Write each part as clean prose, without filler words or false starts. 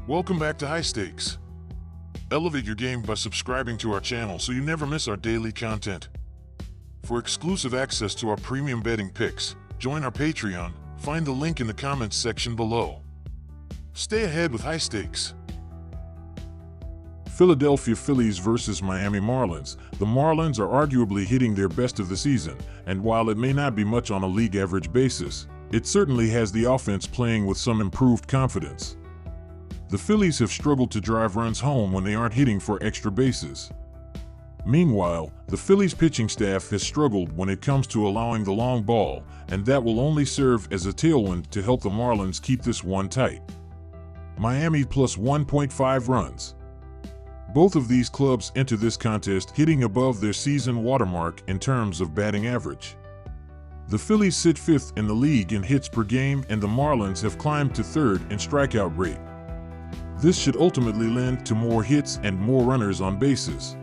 Welcome back to High Stakes. Elevate your game by subscribing to our channel so you never miss our daily content. For exclusive access to our premium betting picks, join our Patreon. Find the link in the comments section below. Stay ahead with High Stakes. Philadelphia Phillies versus Miami Marlins. The Marlins are arguably hitting their best of the season, and while it may not be much on a league average basis, it certainly has the offense playing with some improved confidence. The Phillies have struggled to drive runs home when they aren't hitting for extra bases. Meanwhile, the Phillies pitching staff has struggled when it comes to allowing the long ball, and that will only serve as a tailwind to help the Marlins keep this one tight. Miami plus 1.5 runs. Both of these clubs enter this contest hitting above their season watermark in terms of batting average. The Phillies sit fifth in the league in hits per game, and the Marlins have climbed to third in strikeout rate. This should ultimately lend to more hits and more runners on bases.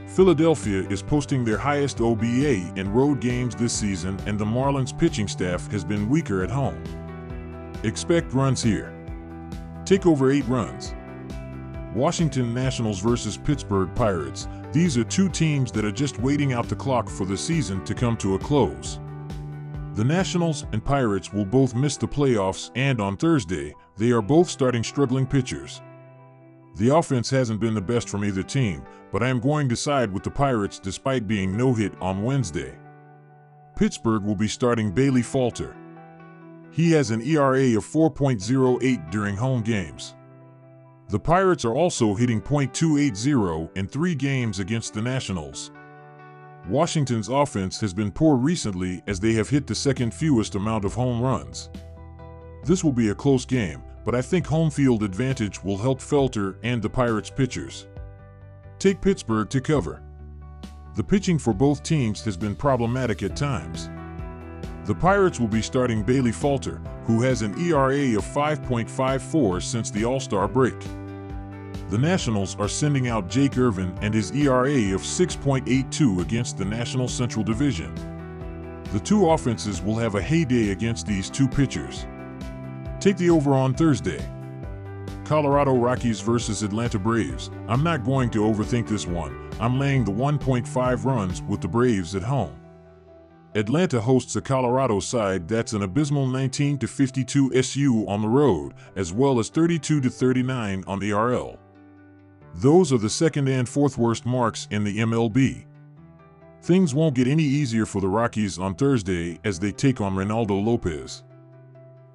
Philadelphia is posting their highest OBA in road games this season, and the Marlins pitching staff has been weaker at home. Expect runs here. Take over 8 runs. Washington Nationals versus Pittsburgh Pirates. These are two teams that are just waiting out the clock for the season to come to a close. The Nationals and Pirates will both miss the playoffs, and on Thursday, they are both starting struggling pitchers. The offense hasn't been the best from either team, but I am going to side with the Pirates despite being no-hit on Wednesday. Pittsburgh will be starting Bailey Falter. He has an ERA of 4.08 during home games. The Pirates are also hitting .280 in 3 games against the Nationals. Washington's offense has been poor recently as they have hit the second fewest amount of home runs. This will be a close game, but I think home field advantage will help Felter and the Pirates pitchers. Take Pittsburgh to cover. The pitching for both teams has been problematic at times. The Pirates will be starting Bailey Falter, who has an ERA of 5.54 since the All-Star break. The Nationals are sending out Jake Irvin and his ERA of 6.82 against the National Central Division. The two offenses will have a heyday against these two pitchers. Take the over on Thursday. Colorado Rockies versus Atlanta Braves. I'm not going to overthink this one. I'm laying the 1.5 runs with the Braves at home. Atlanta hosts a Colorado side that's an abysmal 19-52 SU on the road, as well as 32-39 on the RL. Those are the second and fourth worst marks in the MLB. Things won't get any easier for the Rockies on Thursday as they take on Reynaldo Lopez.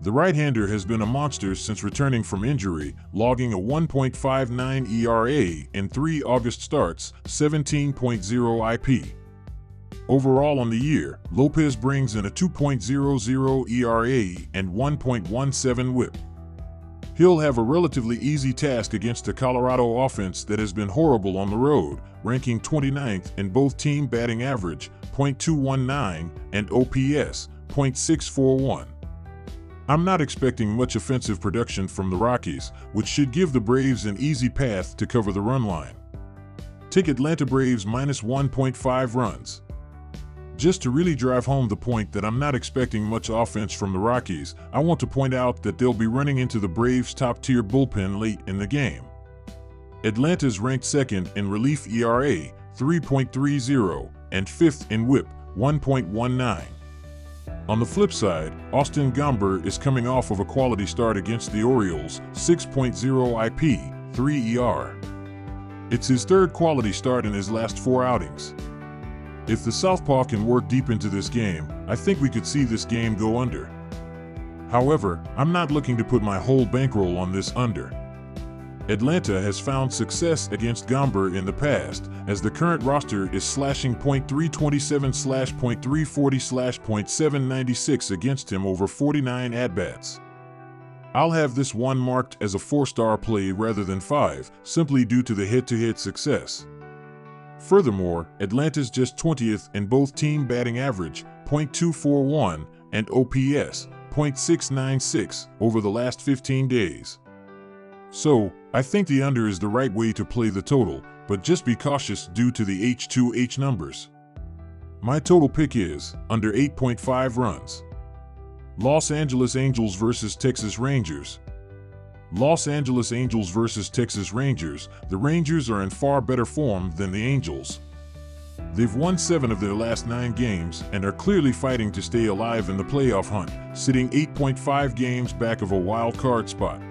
The right-hander has been a monster since returning from injury, logging a 1.59 ERA in 3 August starts, 17.0 IP. Overall on the year, Lopez brings in a 2.00 ERA and 1.17 WHIP. He'll have a relatively easy task against a Colorado offense that has been horrible on the road, ranking 29th in both team batting average, .219, and OPS, .641. I'm not expecting much offensive production from the Rockies, which should give the Braves an easy path to cover the run line. Take Atlanta Braves minus 1.5 runs. Just to really drive home the point that I'm not expecting much offense from the Rockies, I want to point out that they'll be running into the Braves' top-tier bullpen late in the game. Atlanta's ranked second in relief ERA, 3.30, and fifth in WHIP, 1.19. On the flip side, Austin Gomber is coming off of a quality start against the Orioles, 6.0 IP, 3 ER. It's his third quality start in his last 4 outings. If the Southpaw can work deep into this game, I think we could see this game go under. However, I'm not looking to put my whole bankroll on this under. Atlanta has found success against Gomber in the past, as the current roster is slashing .327/.340/.796 against him over 49 at-bats. I'll have this one marked as a 4-star play rather than 5, simply due to the head-to-head success. Furthermore, Atlanta's just 20th in both team batting average, .241, and OPS, .696, over the last 15 days. So, I think the under is the right way to play the total, but just be cautious due to the H2H numbers. My total pick is under 8.5 runs. Los Angeles Angels versus Texas Rangers. Los Angeles Angels versus Texas Rangers. The Rangers are in far better form than the Angels. They've won 7 of their last 9 games and are clearly fighting to stay alive in the playoff hunt, sitting 8.5 games back of a wild card spot.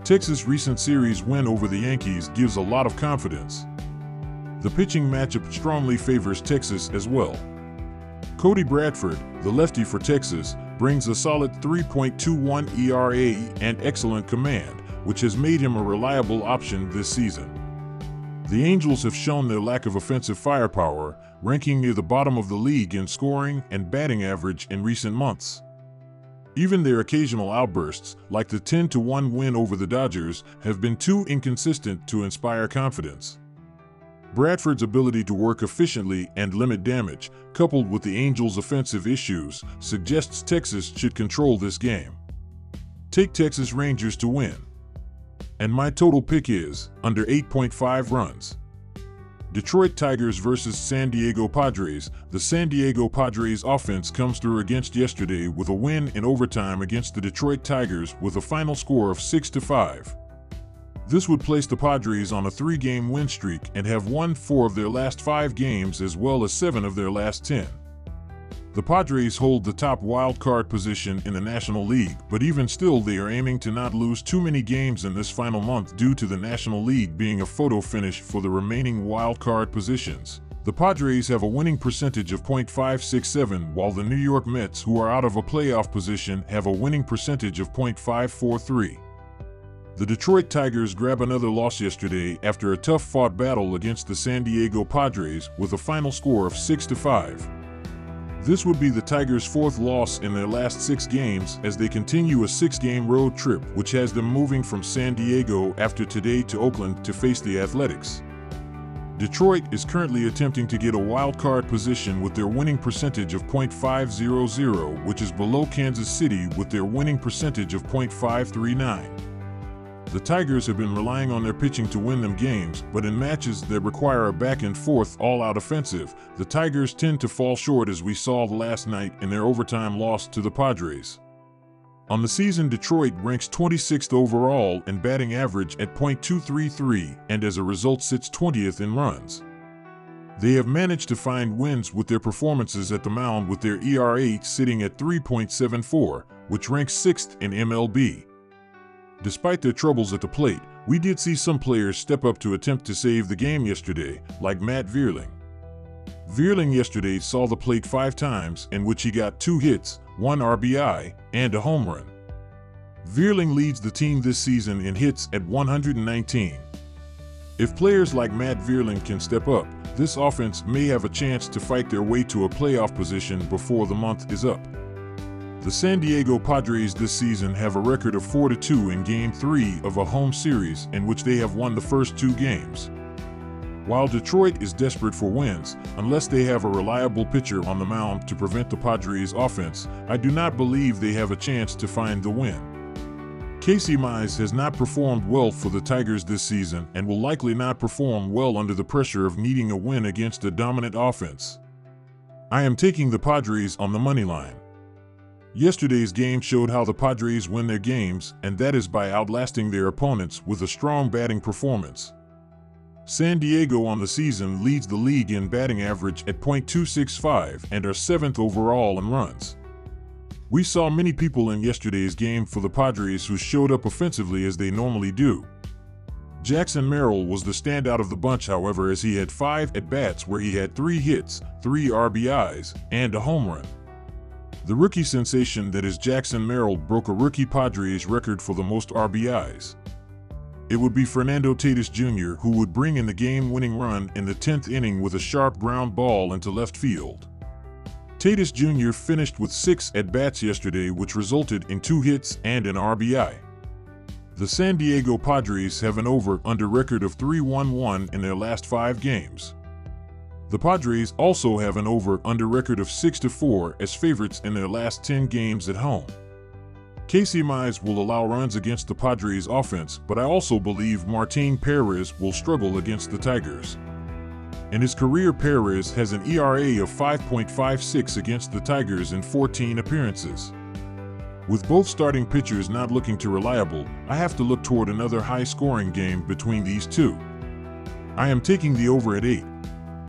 Texas' recent series win over the Yankees gives a lot of confidence. The pitching matchup strongly favors Texas as well. Cody Bradford, the lefty for Texas, brings a solid 3.21 ERA and excellent command, which has made him a reliable option this season. The Angels have shown their lack of offensive firepower, ranking near the bottom of the league in scoring and batting average in recent months. Even their occasional outbursts, like the 10-1 win over the Dodgers, have been too inconsistent to inspire confidence. Bradford's ability to work efficiently and limit damage, coupled with the Angels' offensive issues, suggests Texas should control this game. Take Texas Rangers to win. And my total pick is under 8.5 runs. Detroit Tigers versus San Diego Padres. The San Diego Padres offense comes through against yesterday with a win in overtime against the Detroit Tigers with a final score of 6-5. This would place the Padres on a 3-game win streak and have won 4 of their last 5 games as well as 7 of their last 10. The Padres hold the top wild card position in the National League, but even still they are aiming to not lose too many games in this final month due to the National League being a photo finish for the remaining wild card positions. The Padres have a winning percentage of .567, while the New York Mets, who are out of a playoff position, have a winning percentage of .543. The Detroit Tigers grab another loss yesterday after a tough-fought battle against the San Diego Padres with a final score of 6-5. This would be the Tigers' 4th loss in their last 6 games as they continue a 6-game road trip, which has them moving from San Diego after today to Oakland to face the Athletics. Detroit is currently attempting to get a wild card position with their winning percentage of .500, which is below Kansas City with their winning percentage of .539. The Tigers have been relying on their pitching to win them games, but in matches that require a back-and-forth, all-out offensive, the Tigers tend to fall short, as we saw last night in their overtime loss to the Padres. On the season, Detroit ranks 26th overall in batting average at .233 and as a result sits 20th in runs. They have managed to find wins with their performances at the mound, with their ERA sitting at 3.74, which ranks 6th in MLB. Despite their troubles at the plate, we did see some players step up to attempt to save the game yesterday, like Matt Vierling. Vierling yesterday saw the plate 5 times, in which he got 2 hits, 1 RBI, and a home run. Vierling leads the team this season in hits at 119. If players like Matt Vierling can step up, this offense may have a chance to fight their way to a playoff position before the month is up. The San Diego Padres this season have a record of 4-2 in Game 3 of a home series in which they have won the first 2 games. While Detroit is desperate for wins, unless they have a reliable pitcher on the mound to prevent the Padres' offense, I do not believe they have a chance to find the win. Casey Mize has not performed well for the Tigers this season and will likely not perform well under the pressure of needing a win against a dominant offense. I am taking the Padres on the money line. Yesterday's game showed how the Padres win their games, and that is by outlasting their opponents with a strong batting performance. San Diego on the season leads the league in batting average at .265 and are 7th overall in runs. We saw many people in yesterday's game for the Padres who showed up offensively as they normally do. Jackson Merrill was the standout of the bunch, however, as he had 5 at-bats where he had 3 hits, 3 RBIs, and a home run. The rookie sensation that is Jackson Merrill broke a rookie Padres record for the most RBIs. It would be Fernando Tatis Jr. who would bring in the game-winning run in the 10th inning with a sharp ground ball into left field. Tatis Jr. finished with 6 at-bats yesterday, which resulted in 2 hits and an RBI. The San Diego Padres have an over-under record of 3-1-1 in their last 5 games. The Padres also have an over-under record of 6-4 as favorites in their last 10 games at home. Casey Mize will allow runs against the Padres offense, but I also believe Martin Perez will struggle against the Tigers. In his career, Perez has an ERA of 5.56 against the Tigers in 14 appearances. With both starting pitchers not looking too reliable, I have to look toward another high-scoring game between these two. I am taking the over at 8.